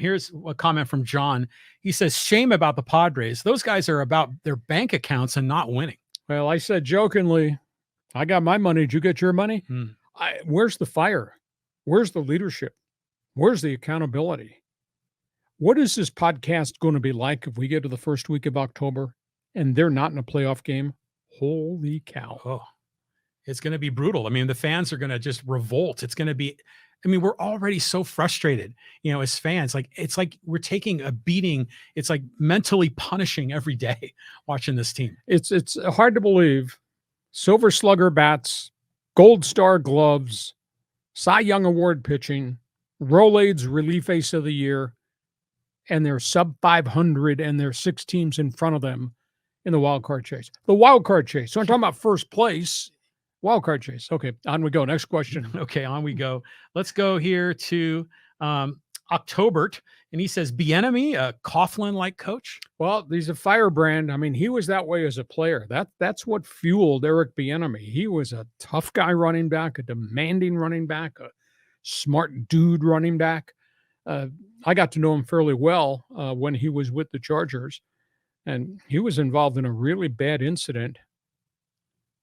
Here's a comment from John. He says, shame about the Padres. Those guys are about their bank accounts and not winning. Well, I said jokingly, I got my money. Did you get your money? Where's the fire? Where's the leadership? Where's the accountability? What is this podcast going to be like if we get to the first week of October and they're not in a playoff game? Holy cow. Oh, it's going to be brutal. I mean, the fans are going to just revolt. It's going to be, I mean, we're already so frustrated, as fans. Like, it's like we're taking a beating. It's like mentally punishing every day watching this team. It's hard to believe. Silver Slugger bats, Gold Star gloves, Cy Young Award pitching, Rolaids Relief Ace of the Year, and they're sub 500, and there's 6 teams in front of them in the wild card chase. The wild card chase. So I'm talking about first place. Wild card chase. Okay, on we go. Next question. Okay, on we go. Let's go here to Octobert, and he says, Bieniemy, a Coughlin-like coach? Well, he's a firebrand. I mean, he was that way as a player. That's what fueled Eric Bieniemy. He was a tough guy running back, a demanding running back, a smart dude running back. I got to know him fairly well when he was with the Chargers, and he was involved in a really bad incident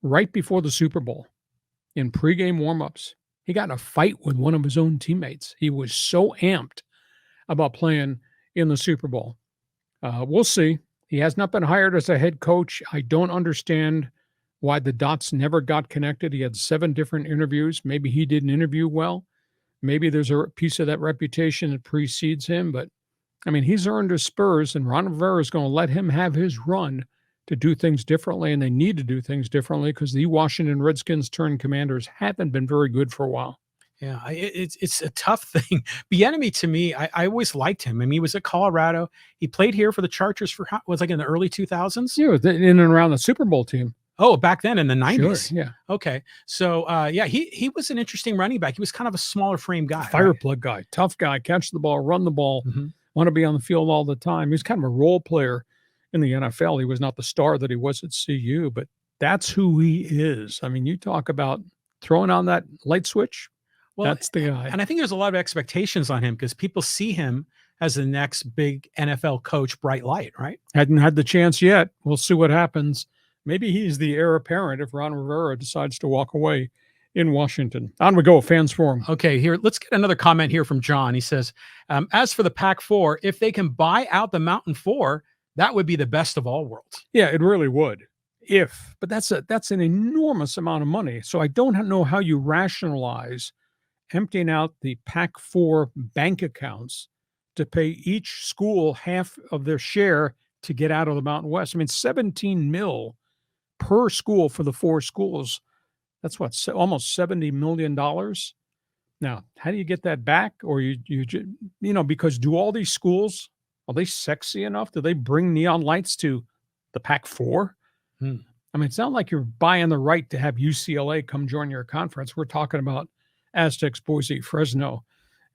right before the Super Bowl in pregame warmups. He got in a fight with one of his own teammates. He was so amped about playing in the Super Bowl. We'll see. He has not been hired as a head coach. I don't understand why the dots never got connected. He had 7 different interviews. Maybe he didn't interview well. Maybe there's a piece of that reputation that precedes him. But, I mean, he's earned his spurs, and Ron Rivera is going to let him have his run to do things differently, and they need to do things differently because the Washington Redskins turned Commanders haven't been very good for a while. Yeah, it's a tough thing. Bieniemy, to me, I always liked him. I mean, he was at Colorado. He played here for the Chargers for, was like in the early 2000s? Yeah, in and around the Super Bowl team. Oh, back then in the 90s. Sure, yeah. Okay. So, yeah, he was an interesting running back. He was kind of a smaller frame guy. Fire plug guy, tough guy, catch the ball, run the ball, want to be on the field all the time. He was kind of a role player in the NFL. He was not the star that he was at CU, but that's who he is. I mean, you talk about throwing on that light switch. Well, that's the guy. And I think there's a lot of expectations on him because people see him as the next big NFL coach, bright light, right? Hadn't had the chance yet. We'll see what happens. Maybe he's the heir apparent if Ron Rivera decides to walk away in Washington. On we go, Fans Forum. Okay, here, let's get another comment here from John. He says, as for the PAC-4, if they can buy out the Mountain 4, that would be the best of all worlds. Yeah, it really would. But that's an enormous amount of money. So I don't know how you rationalize emptying out the PAC-4 bank accounts to pay each school half of their share to get out of the Mountain West. I mean, $17 million per school for the 4 schools. That's what, almost $70 million. Now, how do you get that back? Or because do all these schools, are they sexy enough? Do they bring neon lights to the PAC-4? I mean, it's not like you're buying the right to have UCLA come join your conference. We're talking about Aztecs, Boise, Fresno,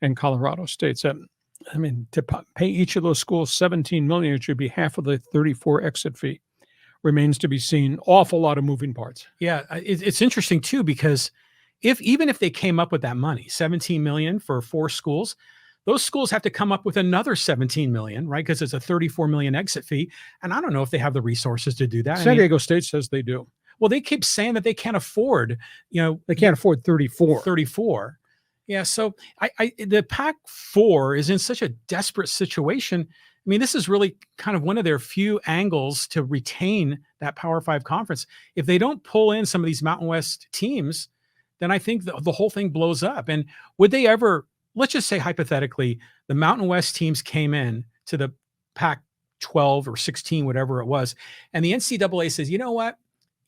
and Colorado State. So, I mean, to pay each of those schools $17 million, it should be half of the 34 exit fee. Remains to be seen. Awful lot of moving parts. Yeah, it's interesting too, because even if they came up with that money, $17 million for 4 schools, those schools have to come up with another $17 million, right? Because it's a $34 million exit fee. And I don't know if they have the resources to do that. San Diego State says they do. Well, they keep saying that they can't afford, they can't afford 34. Yeah. So the PAC-4 is in such a desperate situation. I mean, this is really kind of one of their few angles to retain that Power 5 conference. If they don't pull in some of these Mountain West teams, then I think the whole thing blows up. And would they ever, let's just say hypothetically, the Mountain West teams came in to the PAC-12 or 16, whatever it was, and the NCAA says, you know what?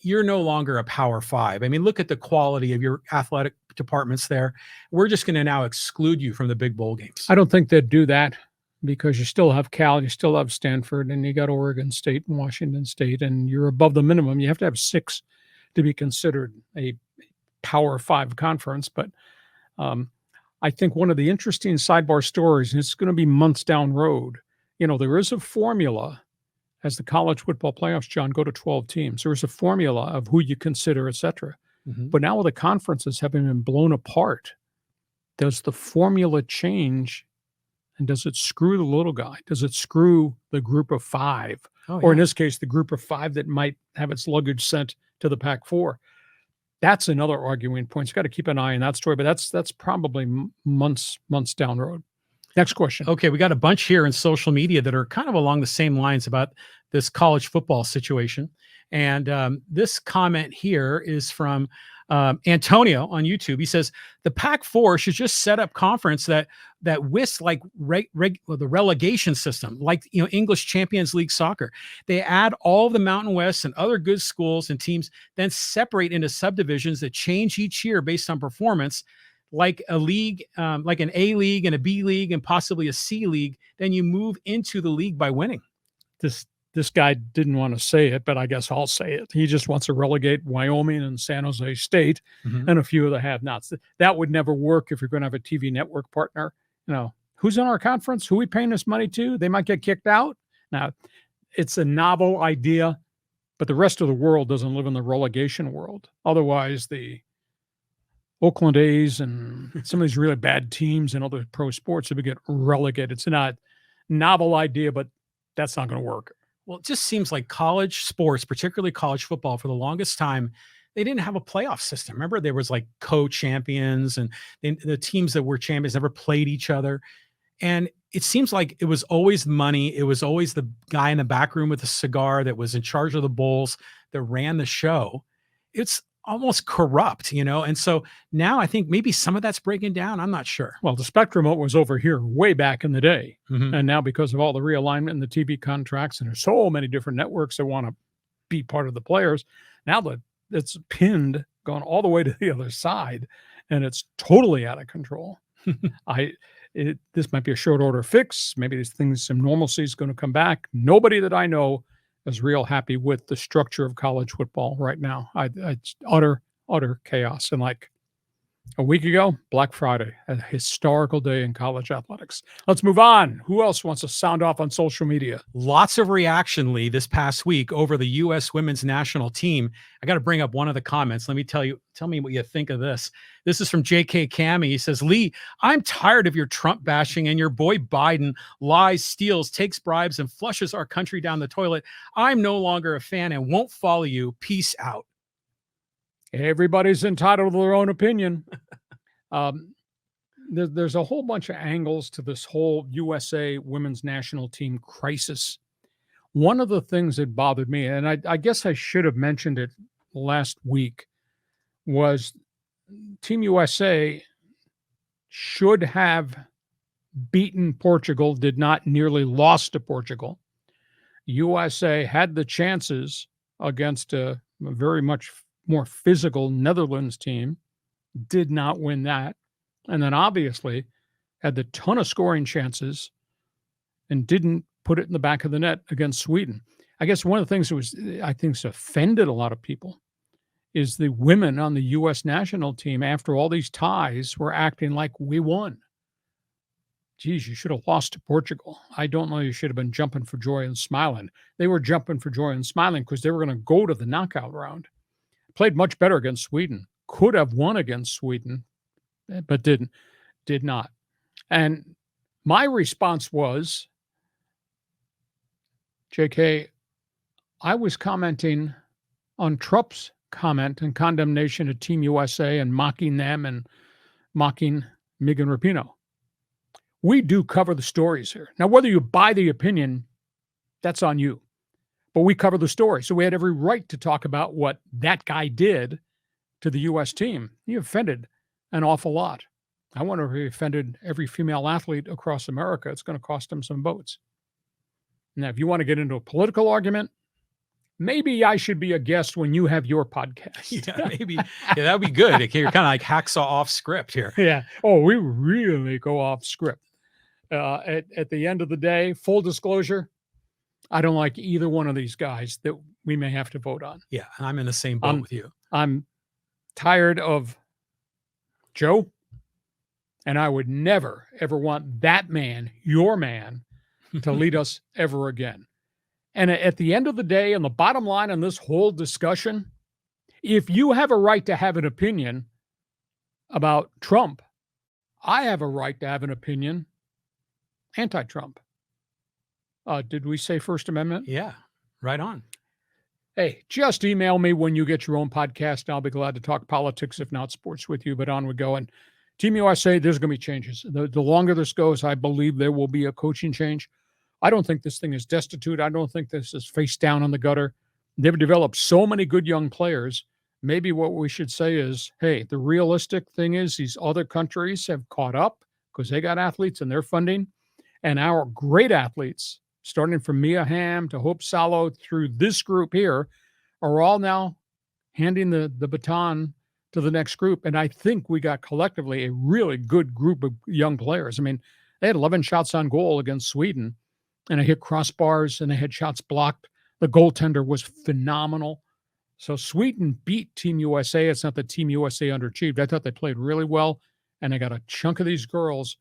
You're no longer a Power 5. I mean, look at the quality of your athletic departments there. We're just going to now exclude you from the big bowl games. I don't think they'd do that because you still have Cal, you still have Stanford, and you got Oregon State and Washington State, and you're above the minimum. You have to have 6 to be considered a Power 5 conference. But I think one of the interesting sidebar stories, and it's going to be months down road, there is a formula. As the college football playoffs, John, go to 12 teams. There is a formula of who you consider, et cetera. But now with the conferences having been blown apart, does the formula change And does it screw the little guy? Does it screw the group of 5? Oh, Or in yeah. this case, the group of 5 that might have its luggage sent to the Pac-4? That's another arguing point. You got to keep an eye on that story, but that's probably months down the road. Next question. Okay, we got a bunch here in social media that are kind of along the same lines about this college football situation. And this comment here is from Antonio on YouTube. He says the Pac-4 should just set up conference that with like the relegation system, like English Champions League soccer. They add all of the Mountain West and other good schools and teams, then separate into subdivisions that change each year based on performance, like a league, like an A league and a B league and possibly a C league. Then you move into the league by winning. This guy didn't want to say it, but I guess I'll say it. He just wants to relegate Wyoming and San Jose State and a few of the have-nots. That would never work if you're going to have a TV network partner. Who's in our conference? Who are we paying this money to? They might get kicked out. Now, it's a novel idea, but the rest of the world doesn't live in the relegation world. Otherwise, the Oakland A's and some of these really bad teams and other pro sports would get relegated. It's not a novel idea, but that's not going to work. Well, it just seems like college sports, particularly college football, for the longest time, they didn't have a playoff system. Remember, there was like co-champions, and the teams that were champions never played each other. And it seems like it was always money. It was always the guy in the back room with a cigar that was in charge of the bowls that ran the show. It's almost corrupt, And so now I think maybe some of that's breaking down. I'm not sure. Well, the Spectrum was over here way back in the day. Mhm. And now because of all the realignment in the TV contracts, and there's so many different networks that want to be part of the players, now that it's pinned, gone all the way to the other side, and it's totally out of control. This might be a short order fix. Maybe these things, some normalcy is going to come back. Nobody that I know is real happy with the structure of college football right now. It's utter chaos. And like a week ago, Black Friday, a historical day in college athletics. Let's move on. Who else wants to sound off on social media? Lots of reaction, Lee, this past week over the U.S. women's national team. I got to bring up one of the comments. Let me tell me what you think of this. This is from JK Cammy. He says, Lee, I'm tired of your Trump bashing and your boy Biden lies, steals, takes bribes, and flushes our country down the toilet. I'm no longer a fan and won't follow you. Peace out. Everybody's entitled to their own opinion. There's a whole bunch of angles to this whole USA women's national team crisis. One of the things that bothered me, and I guess I should have mentioned it last week, was Team USA should have beaten Portugal, did not, nearly lost to Portugal. USA had the chances against a very much more physical Netherlands team, did not win that. And then obviously had the ton of scoring chances and didn't put it in the back of the net against Sweden. I guess one of the things that I think offended a lot of people is the women on the U.S. national team, after all these ties, were acting like we won. Geez, you should have lost to Portugal. I don't know, you should have been jumping for joy and smiling. They were jumping for joy and smiling because they were going to go to the knockout round. Played much better against Sweden. Could have won against Sweden, but did not. And my response was, JK, I was commenting on Trump's comment and condemnation of Team USA and mocking them and mocking Megan Rapinoe. We do cover the stories here. Now, whether you buy the opinion, that's on you. But we cover the story. So we had every right to talk about what that guy did to the U.S. team. He offended an awful lot. I wonder if he offended every female athlete across America. It's going to cost him some votes. Now, if you want to get into a political argument, maybe I should be a guest when you have your podcast. Yeah, maybe. Yeah, that'd be good. Okay, you're kind of like Hacksaw off script here. Yeah. Oh, we really go off script. At the end of the day, full disclosure, I don't like either one of these guys that we may have to vote on. Yeah, I'm in the same boat with you. I'm tired of Joe, and I would never, ever want that man, your man, to lead us ever again. And at the end of the day, and the bottom line on this whole discussion, if you have a right to have an opinion about Trump, I have a right to have an opinion anti-Trump. Did we say First Amendment? Yeah, right on. Hey, just email me when you get your own podcast. I'll be glad to talk politics, if not sports, with you. But on we go. And Team USA, there's going to be changes. The longer this goes, I believe there will be a coaching change. I don't think this thing is destitute. I don't think this is face down in the gutter. They've developed so many good young players. Maybe what we should say is, hey, the realistic thing is these other countries have caught up because they got athletes and they're funding. And our great athletes, starting from Mia Hamm to Hope Salo through this group here, are all now handing the baton to the next group. And I think we got collectively a really good group of young players. I mean, they had 11 shots on goal against Sweden, and they hit crossbars and they had shots blocked. The goaltender was phenomenal. So Sweden beat Team USA. It's not that Team USA underachieved. I thought they played really well, and they got a chunk of these girls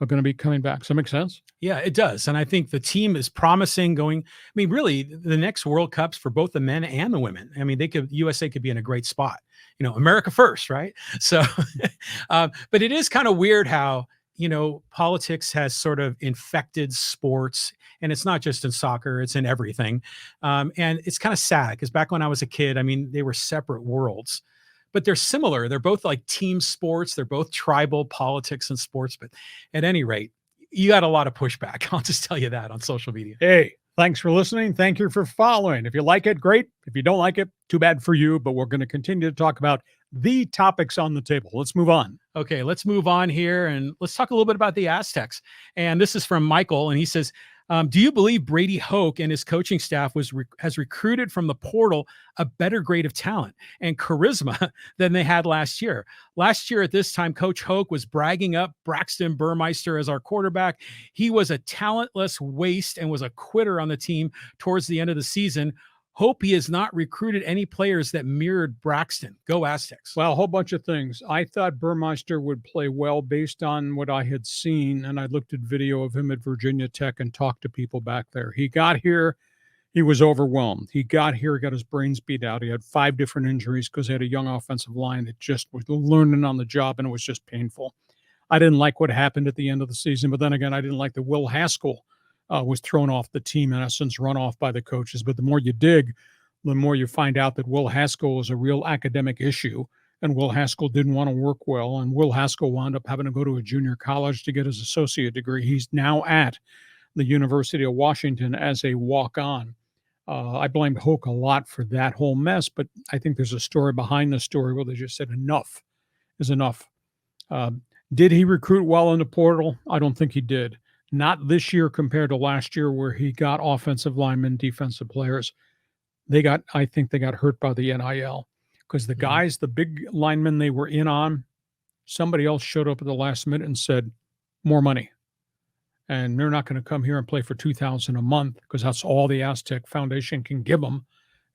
are going to be coming back. Does that make sense? Yeah, it does. And I think the team is promising going. I mean, really, the next World Cups for both the men and the women. I mean, USA could be in a great spot. America first, right? So, but it is kind of weird how, politics has sort of infected sports, and it's not just in soccer, it's in everything. And it's kind of sad because back when I was a kid, I mean, they were separate worlds, but they're similar. They're both like team sports. They're both tribal politics and sports. But at any rate, you got a lot of pushback. I'll just tell you that on social media. Hey, thanks for listening. Thank you for following. If you like it, great. If you don't like it, too bad for you. But we're going to continue to talk about the topics on the table. Let's move on. Okay, let's move on here and let's talk a little bit about the Aztecs. And this is from Michael, and he says, do you believe Brady Hoke and his coaching staff has recruited from the portal a better grade of talent and charisma than they had last year? Last year at this time, Coach Hoke was bragging up Braxton Burmeister as our quarterback. He was a talentless waste and was a quitter on the team towards the end of the season. Hope he has not recruited any players that mirrored Braxton. Go Aztecs. Well, a whole bunch of things. I thought Burmeister would play well based on what I had seen, and I looked at video of him at Virginia Tech and talked to people back there. He got here, he was overwhelmed. He got here, he got his brains beat out. He had 5 different injuries because he had a young offensive line that just was learning on the job, and it was just painful. I didn't like what happened at the end of the season, but then again, I didn't like that Will Haskell was thrown off the team, in essence, run off by the coaches. But the more you dig, the more you find out that Will Haskell is a real academic issue, and Will Haskell didn't want to work well, and Will Haskell wound up having to go to a junior college to get his associate degree. He's now at the University of Washington as a walk-on. I blame Hoke a lot for that whole mess, but I think there's a story behind the story where they just said enough is enough. Did he recruit well in the portal? I don't think he did. Not this year compared to last year where he got offensive linemen, defensive players. I think they got hurt by the NIL because the guys, the big linemen they were in on, somebody else showed up at the last minute and said, more money. And they're not going to come here and play for $2,000 a month because that's all the Aztec Foundation can give them.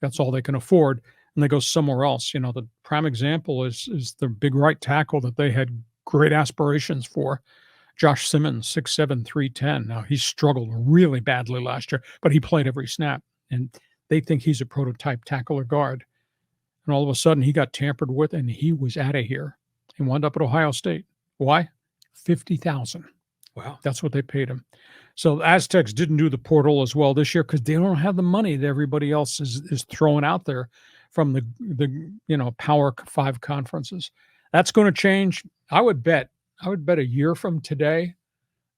That's all they can afford. And they go somewhere else. The prime example is the big right tackle that they had great aspirations for. Josh Simmons, 6'7", 310. Now, he struggled really badly last year, but he played every snap. And they think he's a prototype tackle or guard. And all of a sudden, he got tampered with, and he was out of here. He wound up at Ohio State. Why? $50,000. Wow. That's what they paid him. So the Aztecs didn't do the portal as well this year because they don't have the money that everybody else is throwing out there from the Power 5 conferences. That's going to change. I would bet a year from today,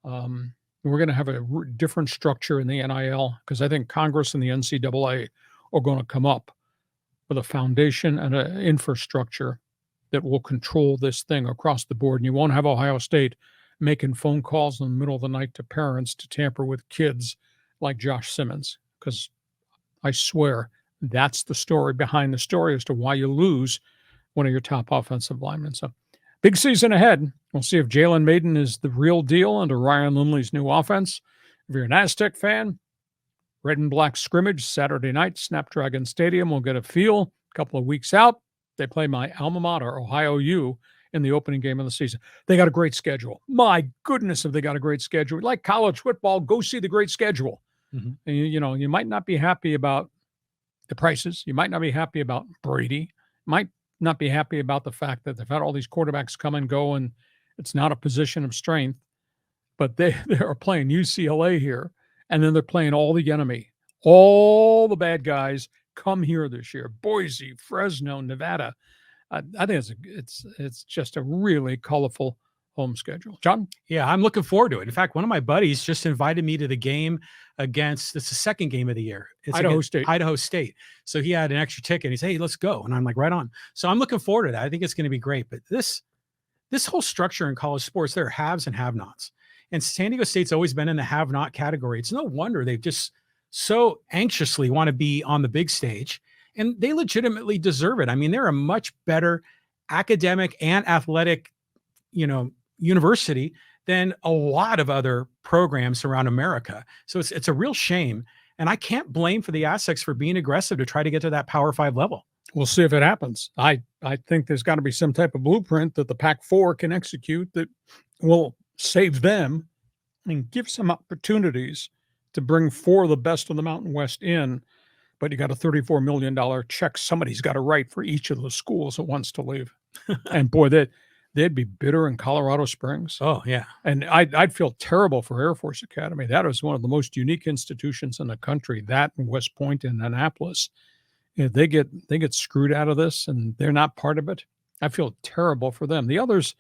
we're going to have a different structure in the NIL because I think Congress and the NCAA are going to come up with a foundation and an infrastructure that will control this thing across the board. And you won't have Ohio State making phone calls in the middle of the night to parents to tamper with kids like Josh Simmons, because I swear that's the story behind the story as to why you lose one of your top offensive linemen. So big season ahead. We'll see if Jalen Maiden is the real deal under Ryan Lindley's new offense. If you're an Aztec fan, red and black scrimmage Saturday night, Snapdragon Stadium. We'll get a feel a couple of weeks out. They play my alma mater, Ohio U, in the opening game of the season. They got a great schedule. My goodness, have they got a great schedule. Like college football, go see the great schedule. Mm-hmm. And, you might not be happy about the prices. You might not be happy about Brady. Might not be happy about the fact that they've had all these quarterbacks come and go, and it's not a position of strength. but they are playing UCLA here, and then they're playing all the enemy. All the bad guys come here this year. Boise, Fresno, Nevada. I think it's just a really colorful home schedule. John? Yeah, I'm looking forward to it. In fact, one of my buddies just invited me to the game against, it's the second game of the year. It's Idaho against State. Idaho State. So he had an extra ticket. He said, hey, let's go. And I'm like, right on. So I'm looking forward to that. I think it's going to be great. But this whole structure in college sports, there are haves and have-nots. And San Diego State's always been in the have-not category. It's no wonder they've just so anxiously want to be on the big stage. And they legitimately deserve it. I mean, they're a much better academic and athletic, university than a lot of other programs around America. So it's a real shame. And I can't blame for the Aztecs for being aggressive to try to get to that Power 5 level. We'll see if it happens. I think there's got to be some type of blueprint that the Pac-4 can execute that will save them and give some opportunities to bring 4 of the best of the Mountain West in. But you got a $34 million check somebody's got to write for each of those schools that wants to leave. And boy, they'd be bitter in Colorado Springs. Oh, yeah. And I'd feel terrible for Air Force Academy. That is one of the most unique institutions in the country, that and West Point and Annapolis. If they get screwed out of this and they're not part of it, I feel terrible for them. The others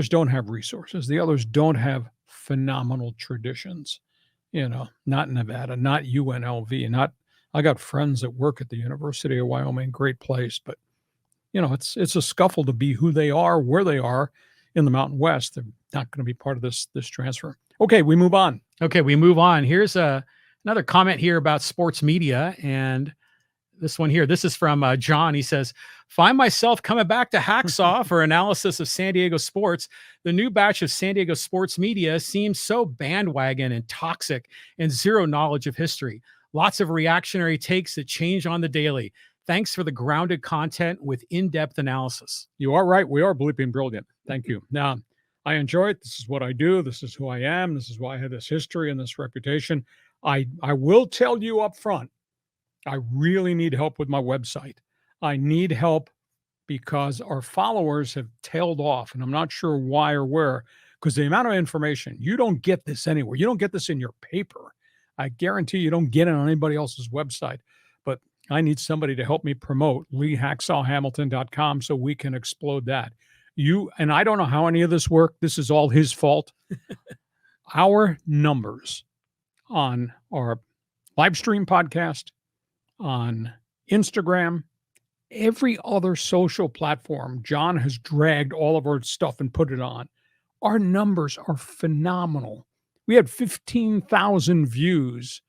don't have resources. The others don't have phenomenal traditions. Not Nevada, not UNLV, I got friends that work at the University of Wyoming, great place, but it's a scuffle to be who they are, where they are in the Mountain West. They're not going to be part of this transfer. Okay, we move on. Here's another comment here about sports media, and this one here. This is from John. He says, find myself coming back to Hacksaw for analysis of San Diego sports. The new batch of San Diego sports media seems so bandwagon and toxic and zero knowledge of history. Lots of reactionary takes that change on the daily. Thanks for the grounded content with in-depth analysis. You are right. We are bleeping brilliant. Thank you. Now, I enjoy it. This is what I do. This is who I am. This is why I have this history and this reputation. I will tell you up front, I really need help with my website. I need help because our followers have tailed off, and I'm not sure why or where, because the amount of information, you don't get this anywhere. You don't get this in your paper. I guarantee you don't get it on anybody else's website. But I need somebody to help me promote LeeHacksawHamilton.com so we can explode that. And I don't know how any of this worked. This is all his fault. Our numbers on our live stream podcast, on Instagram, every other social platform, John has dragged all of our stuff and put it on. Our numbers are phenomenal. We had 15,000 views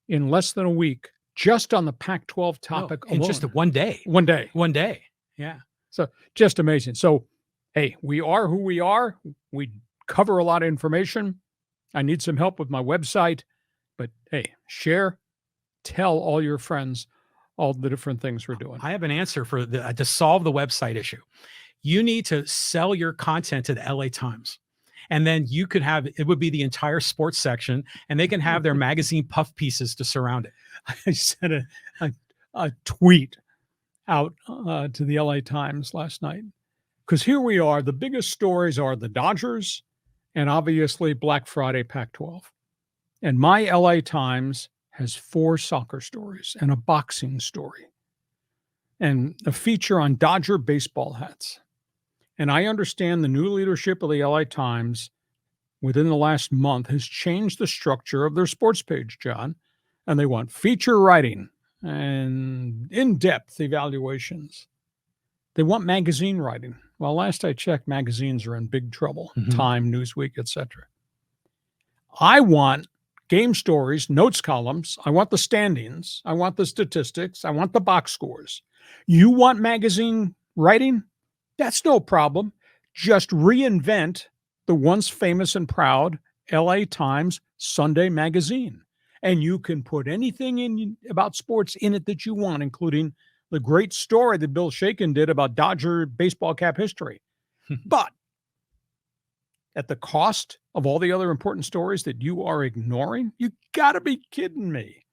in less than a week just on the Pac-12 topic alone. In just one day. One day. Yeah. So just amazing. So, hey, we are who we are. We cover a lot of information. I need some help with my website. But, hey, share, tell all your friends all the different things we're doing. I have an answer for to solve the website issue. You need to sell your content to the LA Times. And then it would be the entire sports section, and they can have their magazine puff pieces to surround it. I sent a tweet out to the LA Times last night, because here we are. The biggest stories are the Dodgers and obviously Black Friday Pac-12. And my LA Times has 4 soccer stories and a boxing story and a feature on Dodger baseball hats. And I understand the new leadership of the LA Times within the last month has changed the structure of their sports page, John. And they want feature writing and in-depth evaluations. They want magazine writing. Well, last I checked, magazines are in big trouble. Time, Newsweek, etc. I want game stories, notes columns. I want the standings. I want the statistics. I want the box scores. You want magazine writing? That's no problem. Just reinvent the once famous and proud LA Times Sunday magazine. And you can put anything in about sports in it that you want, including the great story that Bill Shakin did about Dodger baseball cap history. But at the cost of all the other important stories that you are ignoring, you got to be kidding me.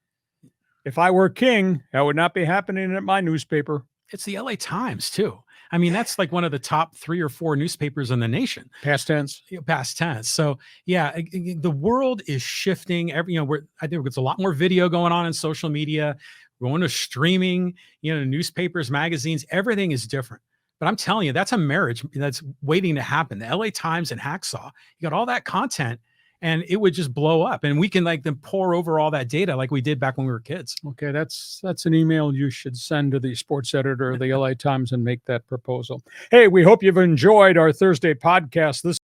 If I were king, that would not be happening at my newspaper. It's the LA Times, too. I mean, that's like one of the top 3 or 4 newspapers in the nation. Past tense. Past tense. So yeah, the world is shifting. I think there's a lot more video going on in social media. We're going to streaming. Newspapers, magazines, everything is different. But I'm telling you, that's a marriage that's waiting to happen. The LA Times and Hacksaw, you got all that content, and it would just blow up. And we can then pour over all that data like we did back when we were kids. Okay, that's an email you should send to the sports editor of the LA Times and make that proposal. Hey, we hope you've enjoyed our Thursday podcast. This